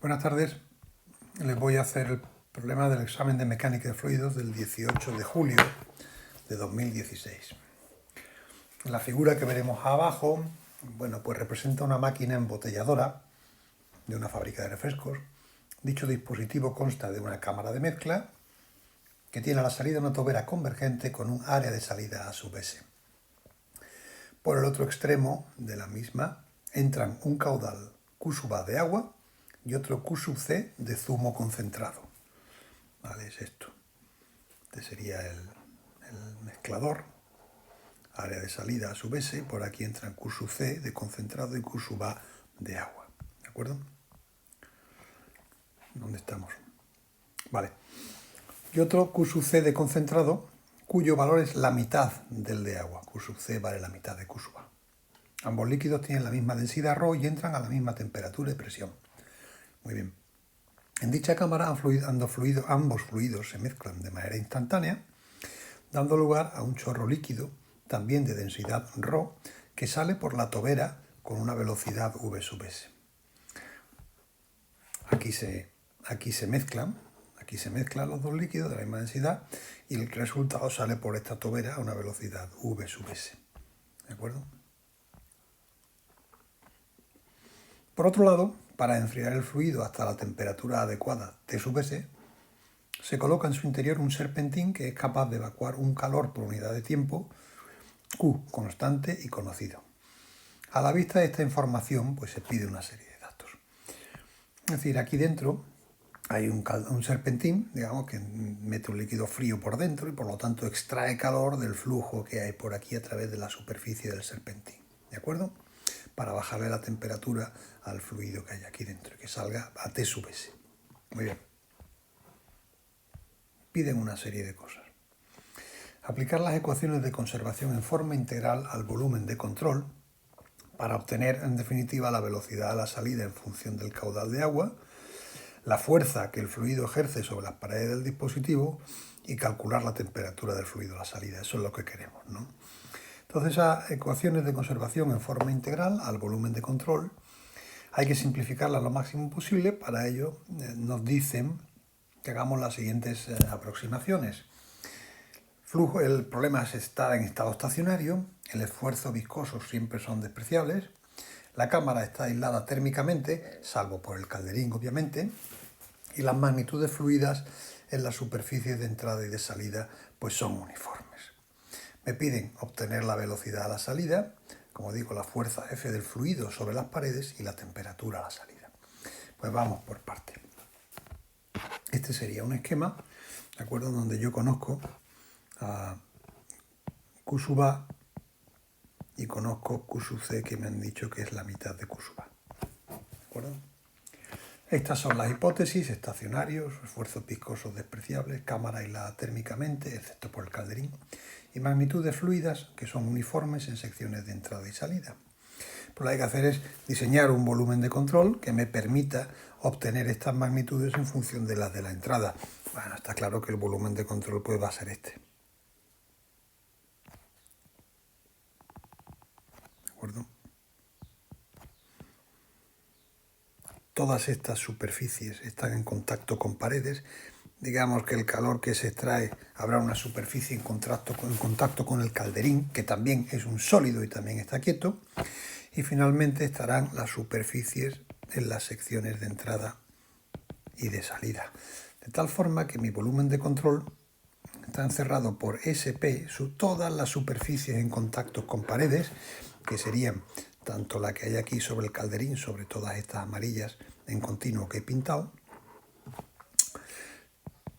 Buenas tardes. Les voy a hacer el problema del examen de mecánica de fluidos del 18 de julio de 2016. La figura que veremos abajo, pues representa una máquina embotelladora de una fábrica de refrescos. Dicho dispositivo consta de una cámara de mezcla que tiene a la salida una tobera convergente con un área de salida a sub S. Por el otro extremo de la misma entran un caudal Q sub A de agua y otro Q sub C de zumo concentrado. ¿Vale? Es esto. Este sería el mezclador, área de salida a sub S, y por aquí entran Q sub C de concentrado y Q sub A de agua. ¿De acuerdo? ¿Dónde estamos? Vale. Y otro Q sub C de concentrado, cuyo valor es la mitad del de agua. Q sub C vale la mitad de Q sub A. Ambos líquidos tienen la misma densidad ρ y entran a la misma temperatura y presión. Muy bien. En dicha cámara ambos fluidos se mezclan de manera instantánea, dando lugar a un chorro líquido, también de densidad ρ, que sale por la tobera con una velocidad v sub s. Aquí se mezclan los dos líquidos de la misma densidad y el resultado sale por esta tobera a una velocidad v sub s. ¿De acuerdo? Por otro lado, para enfriar el fluido hasta la temperatura adecuada T sub S, se coloca en su interior un serpentín que es capaz de evacuar un calor por unidad de tiempo Q constante y conocido. A la vista de esta información, se pide una serie de datos. Es decir, aquí dentro hay un serpentín, digamos, que mete un líquido frío por dentro y por lo tanto extrae calor del flujo que hay por aquí a través de la superficie del serpentín. ¿De acuerdo? Para bajarle la temperatura al fluido que hay aquí dentro y que salga a T sub S. Muy bien. Piden una serie de cosas. Aplicar las ecuaciones de conservación en forma integral al volumen de control para obtener, en definitiva, la velocidad a la salida en función del caudal de agua, la fuerza que el fluido ejerce sobre las paredes del dispositivo y calcular la temperatura del fluido a la salida. Eso es lo que queremos, ¿no? Entonces, a ecuaciones de conservación en forma integral al volumen de control hay que simplificarlas lo máximo posible. Para ello nos dicen que hagamos las siguientes aproximaciones. El problema es estar en estado estacionario, el esfuerzo viscoso siempre son despreciables, la cámara está aislada térmicamente, salvo por el calderín obviamente, y las magnitudes fluidas en las superficies de entrada y de salida son uniformes. Me piden obtener la velocidad a la salida, como digo, la fuerza F del fluido sobre las paredes y la temperatura a la salida. Pues vamos por partes. Este sería un esquema, ¿de acuerdo?, donde yo conozco a Q sub A y conozco Q sub C, que me han dicho que es la mitad de Q sub A. ¿De acuerdo? Estas son las hipótesis: estacionarios, esfuerzos viscosos despreciables, cámara aislada térmicamente, excepto por el calderín, y magnitudes fluidas que son uniformes en secciones de entrada y salida. Pues lo que hay que hacer es diseñar un volumen de control que me permita obtener estas magnitudes en función de las de la entrada. Bueno, está claro que el volumen de control va a ser este. ¿De acuerdo? Todas estas superficies están en contacto con paredes. Digamos que el calor que se extrae, habrá una superficie en contacto con el calderín, que también es un sólido y también está quieto. Y finalmente estarán las superficies en las secciones de entrada y de salida. De tal forma que mi volumen de control está encerrado por SP, todas las superficies en contacto con paredes, que serían tanto la que hay aquí sobre el calderín, sobre todas estas amarillas en continuo que he pintado,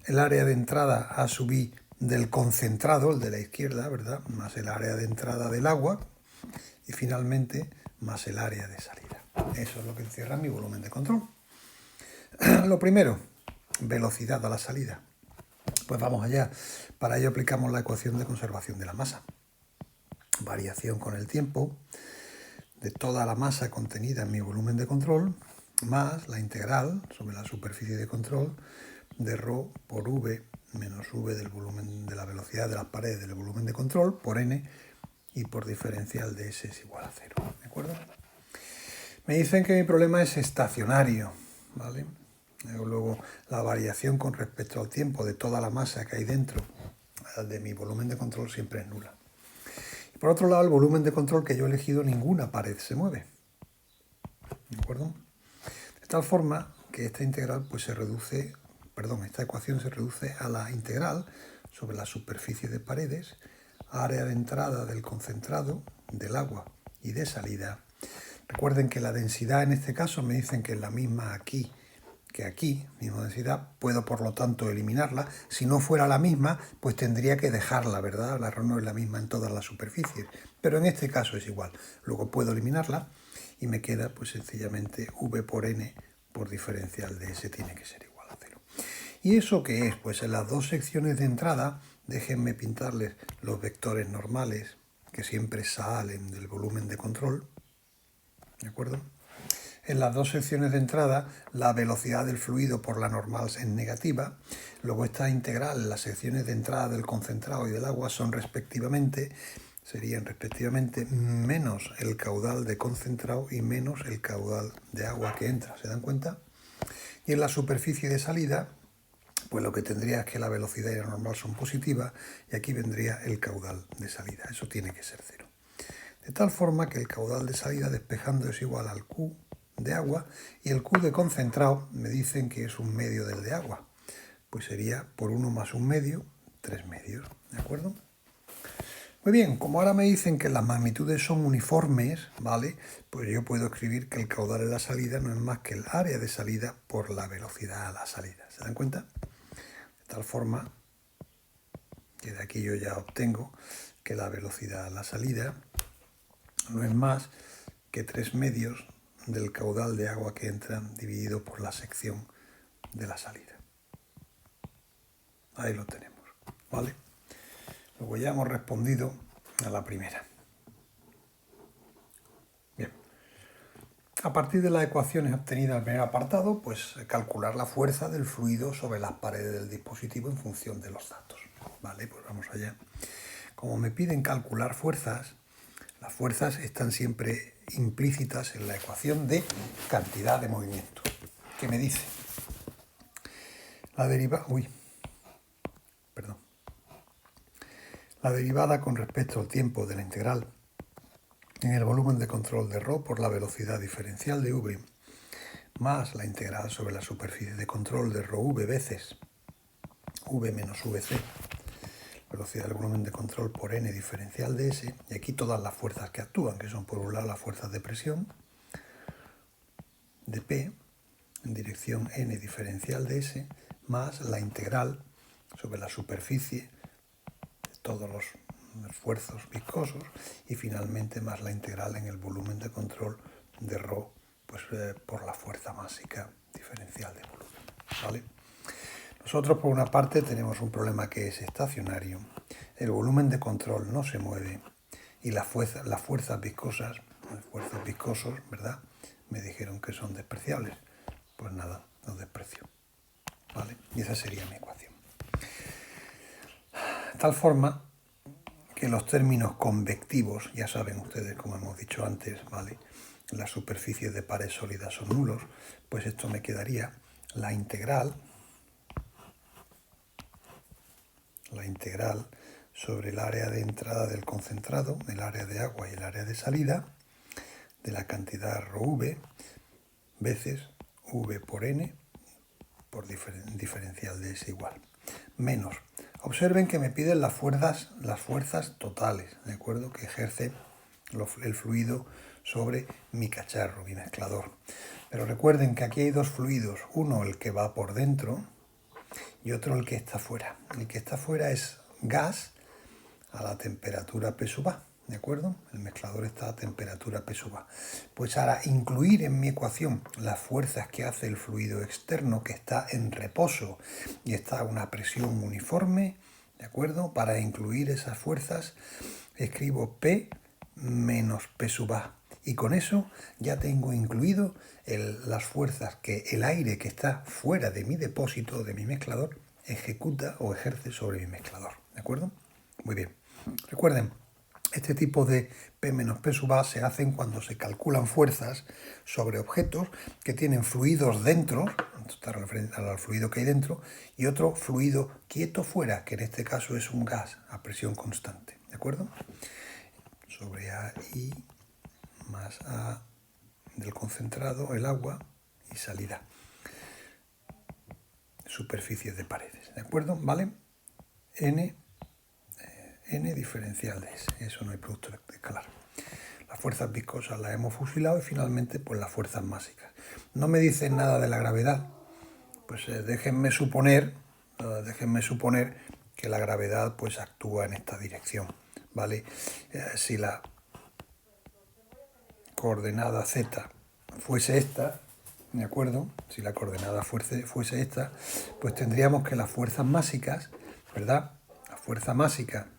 el área de entrada A sub I del concentrado, el de la izquierda, ¿verdad?, más el área de entrada del agua, y finalmente más el área de salida. Eso es lo que encierra mi volumen de control. Lo primero, velocidad a la salida. Pues vamos allá. Para ello aplicamos la ecuación de conservación de la masa. Variación con el tiempo de toda la masa contenida en mi volumen de control, más la integral sobre la superficie de control de ρ por v menos v del volumen de la velocidad de las paredes del volumen de control por n, y por diferencial de S es igual a 0. ¿De acuerdo? Me dicen que mi problema es estacionario. ¿vale? Luego la variación con respecto al tiempo de toda la masa que hay dentro de mi volumen de control siempre es nula. Y por otro lado, el volumen de control que yo he elegido, ninguna pared se mueve. ¿De acuerdo? De tal forma que esta integral pues esta ecuación se reduce a la integral sobre la superficie de paredes, área de entrada del concentrado, del agua y de salida. Recuerden que la densidad en este caso me dicen que es la misma aquí que aquí, misma densidad, puedo por lo tanto eliminarla. Si no fuera la misma, pues tendría que dejarla, ¿verdad? La error no es la misma en todas las superficies, pero en este caso es igual. Luego puedo eliminarla y me queda pues sencillamente v por n por diferencial de s tiene que ser igual a 0. ¿Y eso qué es? Pues en las dos secciones de entrada, déjenme pintarles los vectores normales que siempre salen del volumen de control, ¿de acuerdo? En las dos secciones de entrada, la velocidad del fluido por la normal es negativa. Luego esta integral en las secciones de entrada del concentrado y del agua serían respectivamente menos el caudal de concentrado y menos el caudal de agua que entra. ¿Se dan cuenta? Y en la superficie de salida, pues lo que tendría es que la velocidad y la normal son positivas y aquí vendría el caudal de salida. Eso tiene que ser 0. De tal forma que el caudal de salida despejando es igual al Q de agua y el Q de concentrado me dicen que es un medio del de agua. Pues sería por 1 más 1 medio, 3 medios. ¿De acuerdo? Muy bien, como ahora me dicen que las magnitudes son uniformes, ¿vale? Pues yo puedo escribir que el caudal de la salida no es más que el área de salida por la velocidad a la salida. ¿Se dan cuenta? De tal forma que de aquí yo ya obtengo que la velocidad a la salida no es más que 3 medios del caudal de agua que entra dividido por la sección de la salida. Ahí lo tenemos, ¿vale? Luego ya hemos respondido a la primera. Bien. A partir de las ecuaciones obtenidas en el primer apartado, pues calcular la fuerza del fluido sobre las paredes del dispositivo en función de los datos. Vale, pues vamos allá. Como me piden calcular fuerzas, las fuerzas están siempre implícitas en la ecuación de cantidad de movimiento. ¿Qué me dice? La derivada con respecto al tiempo de la integral en el volumen de control de ρ por la velocidad diferencial de v más la integral sobre la superficie de control de ρv veces v menos vc, velocidad del volumen de control por n diferencial de s, y aquí todas las fuerzas que actúan, que son por un lado las fuerzas de presión de P en dirección n diferencial de s, más la integral sobre la superficie de todos los esfuerzos viscosos y finalmente más la integral en el volumen de control de ρ por la fuerza másica diferencial de volumen. ¿Vale? Nosotros por una parte tenemos un problema que es estacionario, el volumen de control no se mueve y las fuerzas viscosas, los esfuerzos viscosos, ¿verdad? Me dijeron que son despreciables. Pues nada, los desprecio. ¿Vale? Y esa sería mi ecuación. De tal forma que los términos convectivos, ya saben ustedes, como hemos dicho antes, ¿vale? Las superficies de pared sólida son nulos, pues esto me quedaría la integral sobre el área de entrada del concentrado, el área de agua y el área de salida, de la cantidad ρv veces v por n por diferencial de s igual, menos. Observen que me piden las fuerzas totales, ¿de acuerdo? Que ejerce el fluido sobre mi cacharro, mi mezclador. Pero recuerden que aquí hay dos fluidos, uno el que va por dentro y otro el que está fuera. El que está fuera es gas a la temperatura P sub A, ¿de acuerdo? El mezclador está a temperatura P sub A. Pues ahora incluir en mi ecuación las fuerzas que hace el fluido externo que está en reposo y está a una presión uniforme, ¿de acuerdo? Para incluir esas fuerzas escribo P menos P sub A. Y con eso ya tengo incluido las fuerzas que el aire que está fuera de mi depósito, de mi mezclador, ejecuta o ejerce sobre mi mezclador. ¿De acuerdo? Muy bien. Recuerden, Este tipo de P menos P sub A se hacen cuando se calculan fuerzas sobre objetos que tienen fluidos dentro, esta referencia al fluido que hay dentro, y otro fluido quieto fuera, que en este caso es un gas a presión constante, ¿de acuerdo? Sobre AI más A del concentrado, el agua, y salida. Superficies de paredes, ¿de acuerdo? ¿Vale? N diferencial de S, eso no hay producto escalar. Las fuerzas viscosas las hemos fusilado y finalmente pues las fuerzas másicas. No me dicen nada de la gravedad, pues déjenme suponer que la gravedad pues actúa en esta dirección, ¿vale? Si la coordenada Z fuese esta, ¿de acuerdo? Si la coordenada fuese esta, pues tendríamos que las fuerzas másicas, ¿verdad? La fuerza másica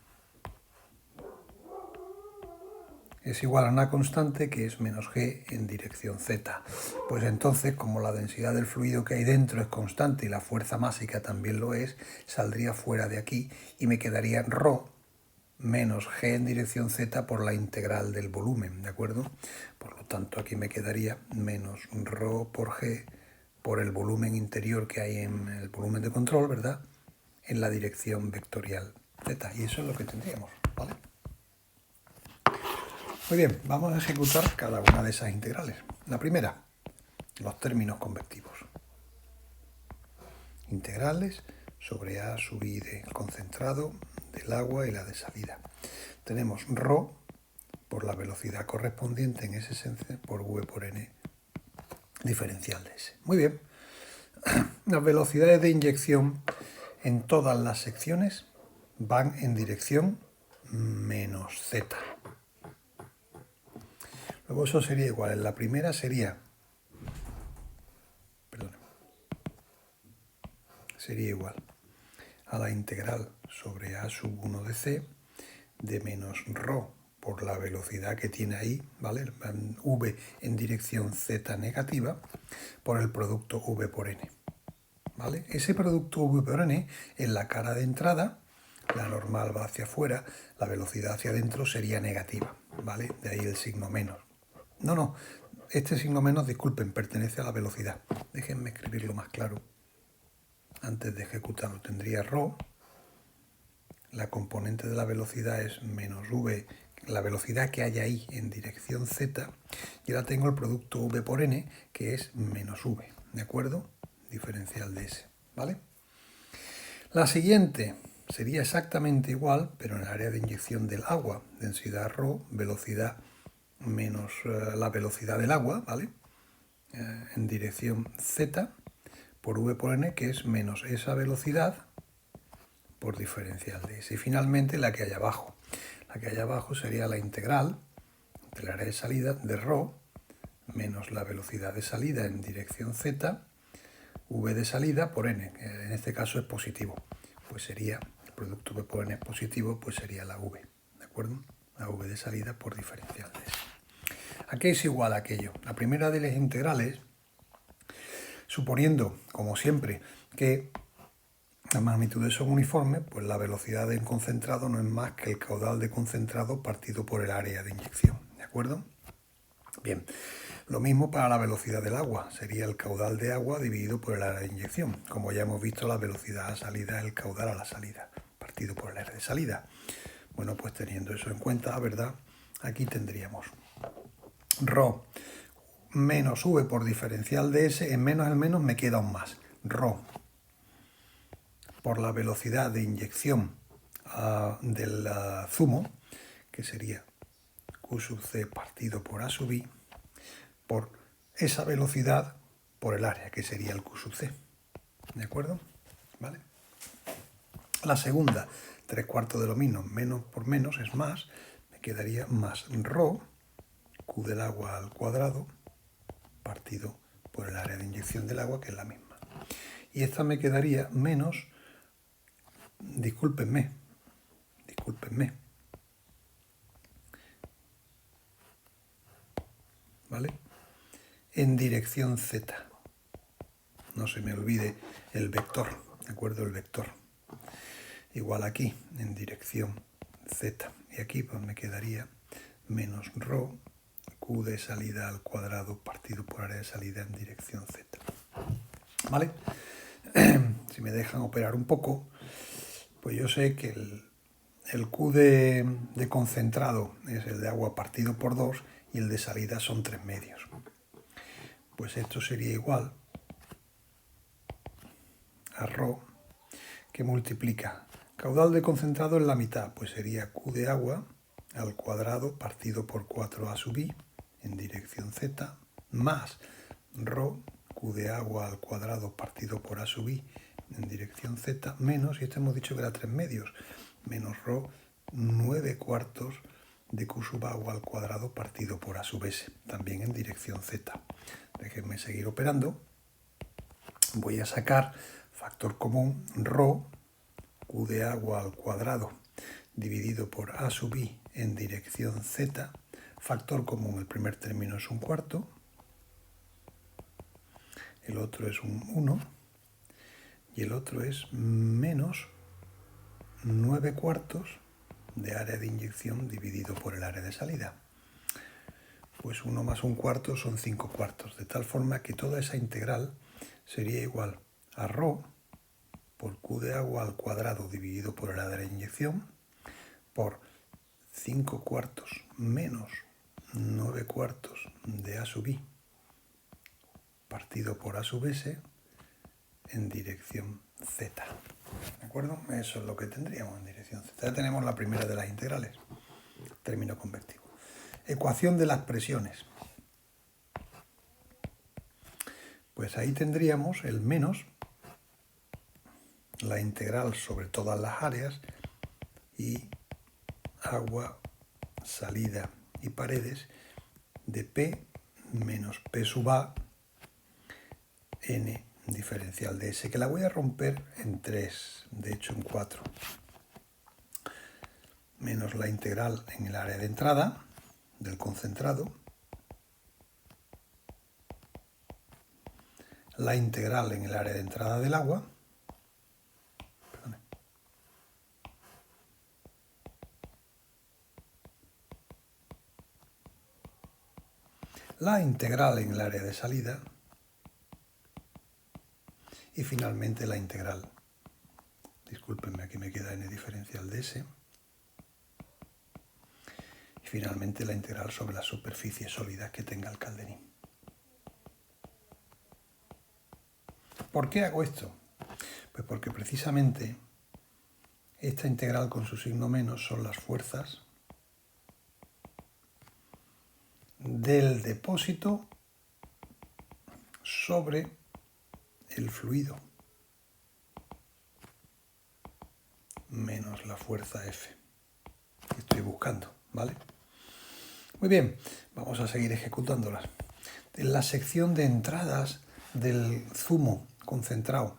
es igual a una constante que es menos g en dirección z. Pues entonces, como la densidad del fluido que hay dentro es constante y la fuerza másica también lo es, saldría fuera de aquí y me quedaría ρ menos g en dirección z por la integral del volumen, ¿de acuerdo? Por lo tanto, aquí me quedaría menos ρ por g por el volumen interior que hay en el volumen de control, ¿verdad? En la dirección vectorial z. Y eso es lo que tendríamos, ¿vale? Muy bien, vamos a ejecutar cada una de esas integrales. La primera, los términos convectivos. Integrales sobre A sub I del concentrado, del agua y la de salida. Tenemos ρ por la velocidad correspondiente en S por V por N diferencial de S. Muy bien. Las velocidades de inyección en todas las secciones van en dirección menos z. Luego eso sería igual. En la primera sería igual a la integral sobre A sub 1 de C de menos ρ por la velocidad que tiene ahí, ¿vale? V en dirección z negativa por el producto V por N, ¿vale? Ese producto V por N en la cara de entrada, la normal va hacia afuera, la velocidad hacia adentro sería negativa, ¿vale? De ahí el signo menos. No, este signo menos, disculpen, pertenece a la velocidad. Déjenme escribirlo más claro. Antes de ejecutarlo tendría ρ, la componente de la velocidad es menos v, la velocidad que hay ahí en dirección z, y ahora tengo el producto v por n, que es menos v, ¿de acuerdo? Diferencial de S, ¿vale? La siguiente sería exactamente igual, pero en el área de inyección del agua, densidad ρ, velocidad menos la velocidad del agua, ¿vale? En dirección z, por v por n, que es menos esa velocidad por diferencial de S. Y finalmente la que hay abajo. La que hay abajo sería la integral del área de salida de ρ menos la velocidad de salida en dirección z, v de salida por n, que en este caso es positivo. Pues sería, el producto v por n es positivo, pues sería la v, ¿de acuerdo? La v de salida por diferencial de S. ¿A qué es igual aquello? La primera de las integrales, suponiendo, como siempre, que las magnitudes son uniformes, pues la velocidad del concentrado no es más que el caudal de concentrado partido por el área de inyección, ¿de acuerdo? Bien, lo mismo para la velocidad del agua, sería el caudal de agua dividido por el área de inyección. Como ya hemos visto, la velocidad a salida es el caudal a la salida, partido por el área de salida. Bueno, pues teniendo eso en cuenta, ¿verdad? Aquí tendríamos ρ menos v por diferencial de S, en menos el menos me queda un más. ρ por la velocidad de inyección del zumo, que sería Q sub C partido por A sub I, por esa velocidad por el área, que sería el Q sub C. ¿De acuerdo? ¿Vale? La segunda, 3/4 de lo mismo, menos por menos es más, me quedaría más ρ, Q del agua al cuadrado, partido por el área de inyección del agua, que es la misma. Y esta me quedaría menos, discúlpenme, ¿vale? En dirección z. No se me olvide el vector, ¿de acuerdo? El vector. Igual aquí, en dirección Z. Y aquí pues me quedaría menos ρ Q de salida al cuadrado partido por área de salida en dirección Z. ¿Vale? Si me dejan operar un poco, pues yo sé que el Q de concentrado es el de agua partido por 2 y el de salida son 3 medios. Pues esto sería igual a ρ, que multiplica caudal de concentrado en la mitad, pues sería Q de agua al cuadrado partido por 4a sub i en dirección Z, más ρ Q de agua al cuadrado partido por a sub i en dirección Z, menos, y esto hemos dicho que era 3 medios, menos ρ 9 cuartos de Q sub agua al cuadrado partido por a sub s, también en dirección Z. Déjenme seguir operando. Voy a sacar factor común ρ Q de agua al cuadrado dividido por a sub i en dirección Z. Factor común, el primer término es un cuarto, el otro es un 1 y el otro es menos 9 cuartos de área de inyección dividido por el área de salida. Pues 1 más un cuarto son 5 cuartos, de tal forma que toda esa integral sería igual a ρ por Q de agua al cuadrado dividido por el área de inyección por 5 cuartos menos 9 cuartos de a sub i partido por a sub s en dirección Z. ¿De acuerdo? Eso es lo que tendríamos en dirección Z. Ya tenemos la primera de las integrales, término convectivo. Ecuación de las presiones. Pues ahí tendríamos el menos la integral sobre todas las áreas y agua, salida y paredes de P menos P sub A N diferencial de S, que la voy a romper en 3, de hecho en 4, menos la integral en el área de entrada del concentrado, la integral en el área de entrada del agua, la integral en el área de salida y finalmente la integral, discúlpenme, aquí me queda n diferencial de S, y finalmente la integral sobre las superficies sólidas que tenga el calderín. ¿Por qué hago esto? Pues porque precisamente esta integral con su signo menos son las fuerzas del depósito sobre el fluido menos la fuerza F que estoy buscando, ¿vale? Muy bien, vamos a seguir ejecutándolas. En la sección de entradas del zumo concentrado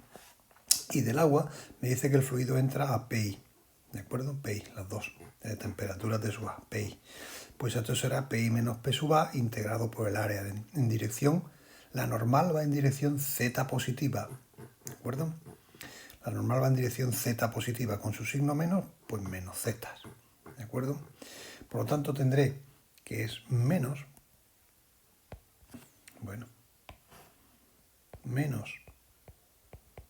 y del agua me dice que el fluido entra a PI, ¿de acuerdo? PI, las dos, de temperaturas de sub A, PI. Pues esto será PI menos P sub A integrado por el área en dirección, la normal va en dirección Z positiva, ¿de acuerdo? La normal va en dirección Z positiva con su signo menos, pues menos Z, ¿de acuerdo? Por lo tanto tendré que es menos, bueno, menos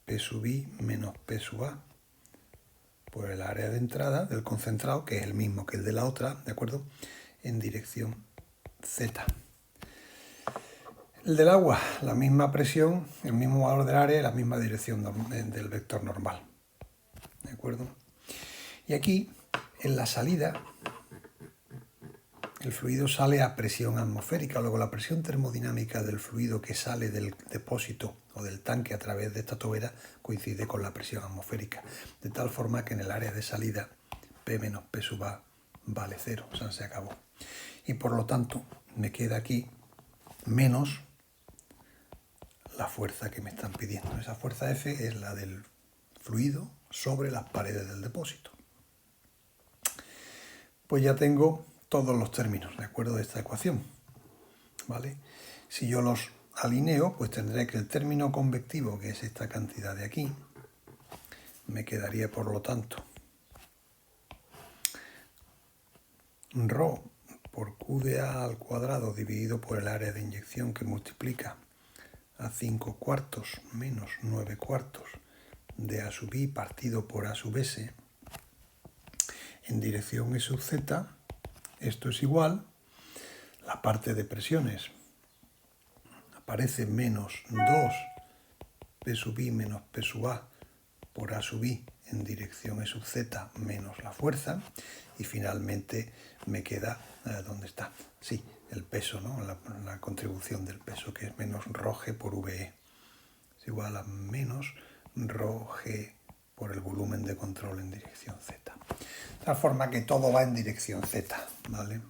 P sub I menos P sub A por el área de entrada del concentrado, que es el mismo que el de la otra, ¿de acuerdo? En dirección Z. El del agua, la misma presión, el mismo valor del área y la misma dirección del vector normal, ¿de acuerdo? Y aquí, en la salida, el fluido sale a presión atmosférica, luego la presión termodinámica del fluido que sale del depósito o del tanque a través de esta tobera coincide con la presión atmosférica, de tal forma que en el área de salida P menos P sub A vale 0, o sea, se acabó. Y por lo tanto me queda aquí menos la fuerza que me están pidiendo. Esa fuerza F es la del fluido sobre las paredes del depósito. Pues ya tengo todos los términos, ¿de acuerdo? De esta ecuación, ¿vale? Si yo los alineo, pues tendré que el término convectivo, que es esta cantidad de aquí, me quedaría, por lo tanto, Rho por Q de A al cuadrado dividido por el área de inyección que multiplica a 5 cuartos menos 9 cuartos de A sub I partido por A sub S en dirección E sub Z. Esto es igual, la parte de presiones aparece menos 2 P sub I menos P sub A por A sub I en dirección E sub Z menos la fuerza, y finalmente me queda, ¿dónde está? Sí, el peso, ¿no? La contribución del peso, que es menos ρg por VE. Es igual a menos ρg por el volumen de control en dirección Z. De tal forma que todo va en dirección Z, ¿vale?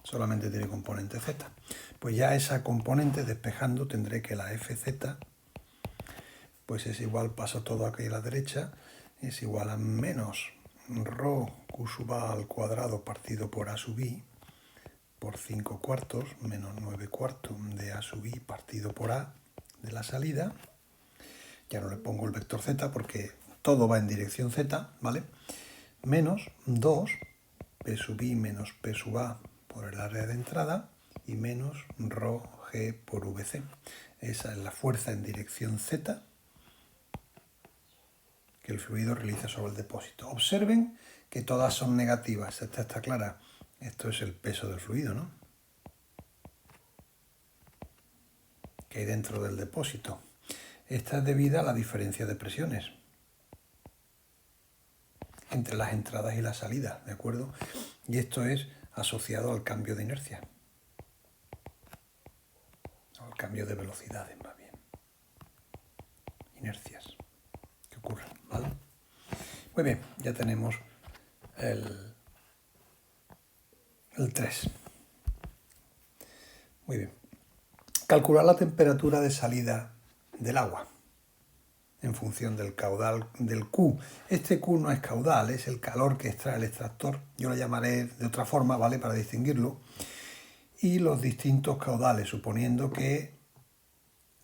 Solamente tiene componente Z. Pues ya esa componente, despejando, tendré que la Fz pues es igual, paso todo aquí a la derecha, es igual a menos ρ Q sub A al cuadrado partido por A sub I por 5 cuartos menos 9 cuartos de A sub I partido por A de la salida. Ya no le pongo el vector Z porque todo va en dirección Z, ¿vale? Menos 2 P sub I menos P sub A por el área de entrada y menos ρg por VC. Esa es la fuerza en dirección Z que el fluido realiza sobre el depósito. Observen que todas son negativas. Esta está clara. Esto es el peso del fluido, ¿no? Que hay dentro del depósito. Esta es debida a la diferencia de presiones entre las entradas y las salidas, ¿de acuerdo? Y esto es asociado al cambio de inercia. Al cambio de velocidades, más bien. Inercias que ocurren, ¿vale? Muy bien, ya tenemos el 3. Muy bien. Calcular la temperatura de salida del agua en función del caudal del Q. Este Q no es caudal, es el calor que extrae el extractor. Yo lo llamaré de otra forma, ¿vale? Para distinguirlo. Y los distintos caudales, suponiendo que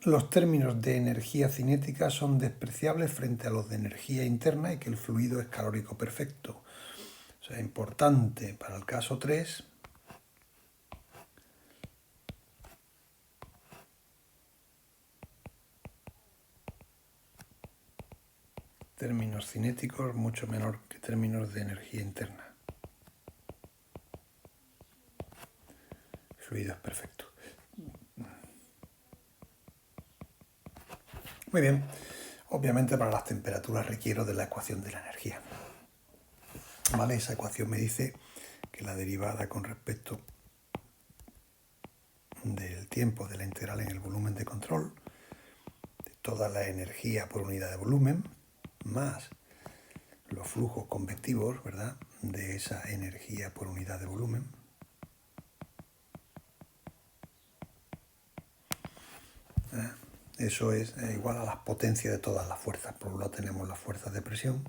los términos de energía cinética son despreciables frente a los de energía interna y que el fluido es calórico perfecto. O sea, importante para el caso 3. Términos cinéticos mucho menor que términos de energía interna. El fluido es perfecto. Muy bien. Obviamente para las temperaturas requiero de la ecuación de la energía. ¿Vale? Esa ecuación me dice que la derivada con respecto del tiempo de la integral en el volumen de control, de toda la energía por unidad de volumen, más los flujos convectivos, ¿verdad?, de esa energía por unidad de volumen, eso es igual a las potencias de todas las fuerzas. Por un lado tenemos las fuerzas de presión,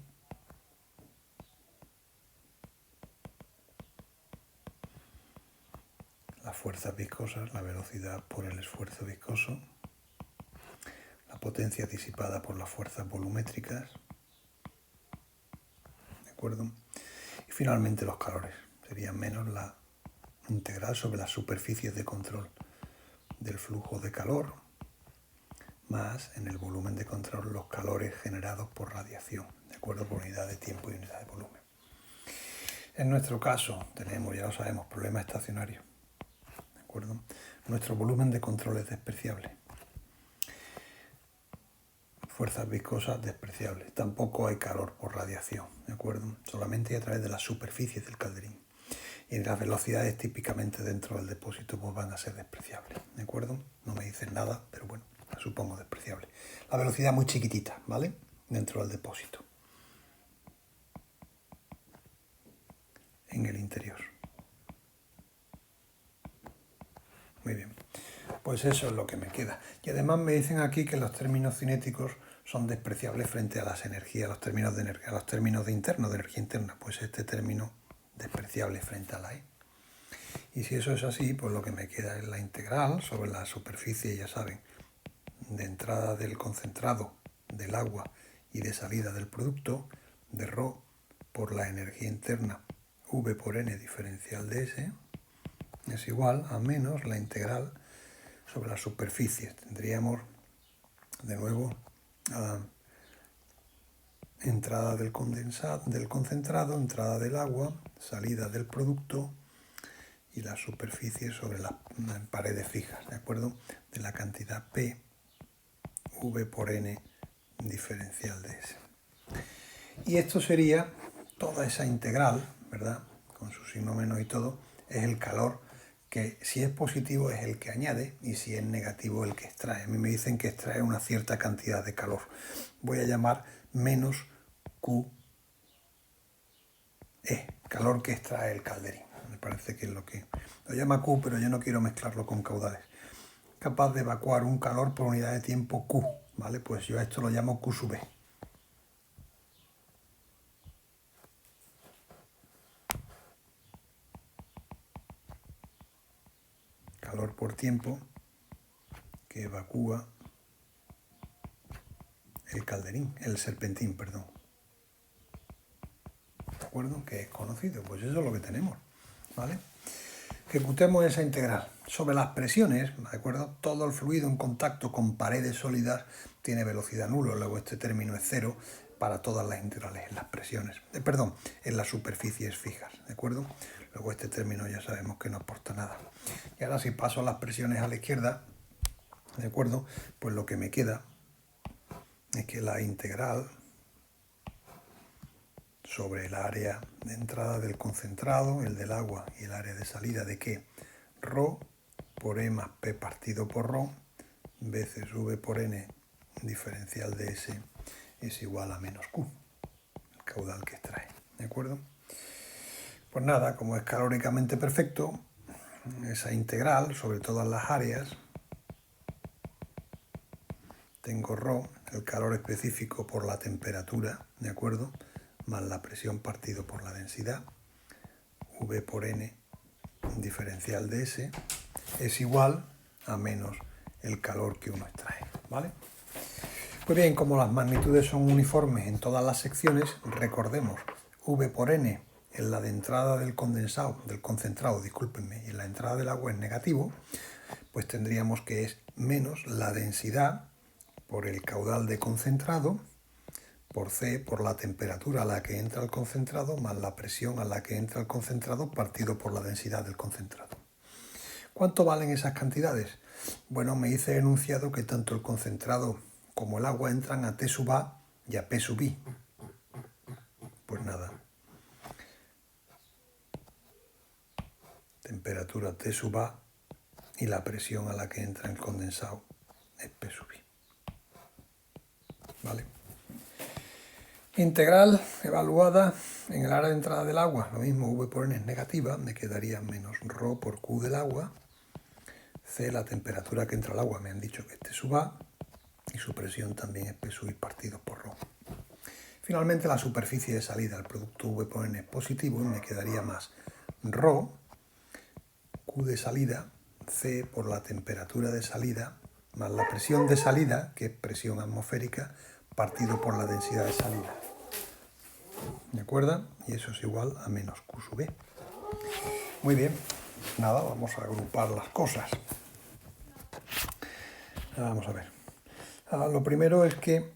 las fuerzas viscosas, la velocidad por el esfuerzo viscoso, la potencia disipada por las fuerzas volumétricas, ¿de acuerdo? Y finalmente los calores. Serían menos la integral sobre las superficies de control del flujo de calor, más en el volumen de control los calores generados por radiación, ¿de acuerdo? Por unidad de tiempo y unidad de volumen. En nuestro caso tenemos, ya lo sabemos, problema estacionario, ¿de acuerdo? Nuestro volumen de control es despreciable. Fuerzas viscosas despreciables. Tampoco hay calor por radiación, ¿de acuerdo? Solamente a través de las superficies del calderín. Y las velocidades típicamente dentro del depósito pues van a ser despreciables, ¿de acuerdo? No me dicen nada, pero bueno, la supongo despreciable. La velocidad muy chiquitita, ¿vale? Dentro del depósito. En el interior. Muy bien. Pues eso es lo que me queda. Y además me dicen aquí que los términos cinéticos son despreciables frente a las energías, a los términos de energía, a los términos de interno, de energía interna. Pues este término despreciable frente a la E. Y si eso es así, pues lo que me queda es la integral sobre la superficie, ya saben, de entrada del concentrado del agua y de salida del producto de ρ por la energía interna V por N diferencial de S es igual a menos la integral sobre la superficie. Tendríamos de nuevo entrada del concentrado, entrada del agua, salida del producto y la superficie sobre las paredes fijas, ¿de acuerdo? De la cantidad P, V por N diferencial de S. Y esto sería toda esa integral, ¿verdad? Con su signo menos y todo, es el calor que si es positivo es el que añade y si es negativo el que extrae. A mí me dicen que extrae una cierta cantidad de calor. Voy a llamar menos QE, calor que extrae el calderín. Me parece que es lo que... Lo llama Q, pero yo no quiero mezclarlo con caudales. Capaz de evacuar un calor por unidad de tiempo Q, ¿vale? Pues yo a esto lo llamo Q sub E. Calor por tiempo que evacúa el calderín, el serpentín, perdón. ¿De acuerdo? Que es conocido, pues eso es lo que tenemos, ¿vale? Ejecutemos esa integral. Sobre las presiones, ¿de acuerdo? Todo el fluido en contacto con paredes sólidas tiene velocidad nula, luego este término es cero para todas las integrales en las presiones, en las superficies fijas, ¿de acuerdo? Luego este término ya sabemos que no aporta nada. Y ahora si paso las presiones a la izquierda, ¿de acuerdo? Pues lo que me queda es que la integral sobre el área de entrada del concentrado, el del agua, y el área de salida de ¿qué? ρ por E más P partido por ρ veces V por N diferencial de S es igual a menos Q, el caudal que extrae, ¿de acuerdo? Pues nada, como es calóricamente perfecto, esa integral sobre todas las áreas, tengo ρ, el calor específico por la temperatura, ¿de acuerdo? Más la presión partido por la densidad, V por N diferencial de S, es igual a menos el calor que uno extrae, ¿vale? Pues bien, como las magnitudes son uniformes en todas las secciones, recordemos, V por N en la de entrada del concentrado, discúlpenme, y en la entrada del agua es negativo, pues tendríamos que es menos la densidad por el caudal de concentrado, por C, por la temperatura a la que entra el concentrado, más la presión a la que entra el concentrado, partido por la densidad del concentrado. ¿Cuánto valen esas cantidades? Bueno, me dice el enunciado que tanto el concentrado como el agua entran a T sub A y a P sub I. Pues nada. Temperatura T sub A y la presión a la que entra el condensado es P sub I. ¿Vale? Integral evaluada en el área de entrada del agua, lo mismo, V por N es negativa, me quedaría menos ρ por Q del agua, C, la temperatura que entra al agua, me han dicho que es T sub A, y su presión también es P sub I partido por ρ. Finalmente la superficie de salida, el producto V por N es positivo y me quedaría más ρ, Q de salida, C por la temperatura de salida, más la presión de salida, que es presión atmosférica, partido por la densidad de salida. ¿De acuerdo? Y eso es igual a menos Q sub E. Muy bien, nada, vamos a agrupar las cosas. Vamos a ver. Lo primero es que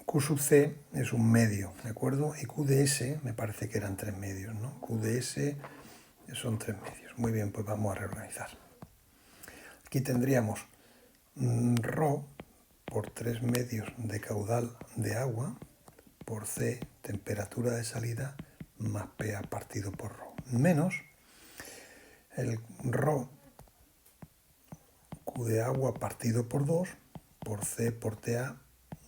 Q sub C es un medio, ¿de acuerdo? Y Q de S me parece que eran 3 medios, ¿no? Q de S son 3 medios. Muy bien, pues vamos a reorganizar. Aquí tendríamos ρ por 3 medios de caudal de agua por C, temperatura de salida, más PA partido por ρ, menos el ρ Q de agua partido por 2 por C por TA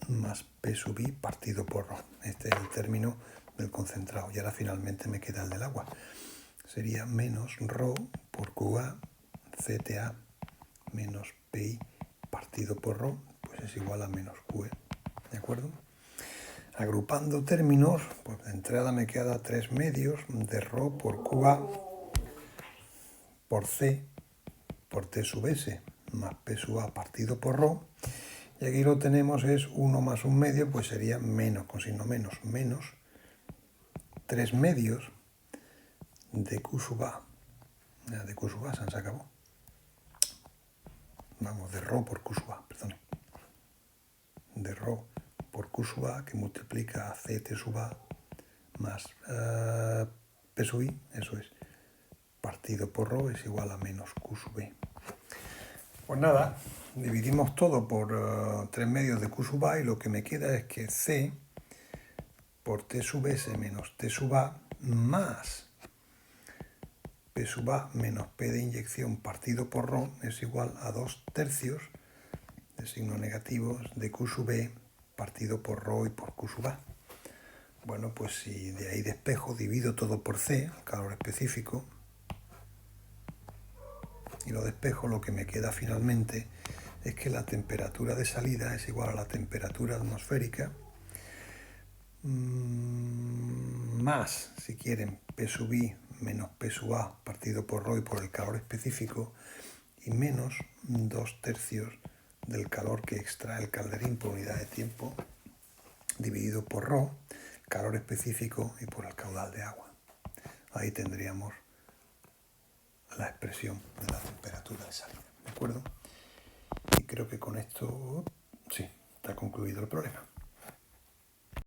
más P sub I partido por ρ. Este es el término del concentrado. Y ahora finalmente me queda el del agua. Sería menos ρ por QA CTA menos PI partido por ρ, pues es igual a menos QE. ¿De acuerdo? Agrupando términos, pues de entrada me queda 3 medios de ρ por QA por C por T sub S más P sub A partido por ρ, Y aquí lo tenemos es 1 más 1 medio, pues sería menos, con signo menos, menos 3 medios de Q sub A. De Q sub A se acabó. Vamos, de ρ por Q sub A, perdón. De ρ por Q sub A, que multiplica a CT sub A más P sub I, eso es, partido por ρ es igual a menos Q sub B. Pues nada, dividimos todo por 3 medios de Q sub A y lo que me queda es que C por T sub S menos T sub A más P sub A menos P de inyección partido por ρ es igual a 2/3 de signo negativo de Q sub B partido por ρ y por Q sub A. Bueno, pues si de ahí despejo, divido todo por C, el calor específico, y lo despejo, lo que me queda finalmente es que la temperatura de salida es igual a la temperatura atmosférica más, si quieren, P sub I menos P sub A partido por ρ y por el calor específico y menos 2/3 del calor que extrae el calderín por unidad de tiempo dividido por ρ, calor específico y por el caudal de agua. Ahí tendríamos la expresión de la temperatura de salida, ¿de acuerdo? Y creo que con esto, sí, está concluido el problema.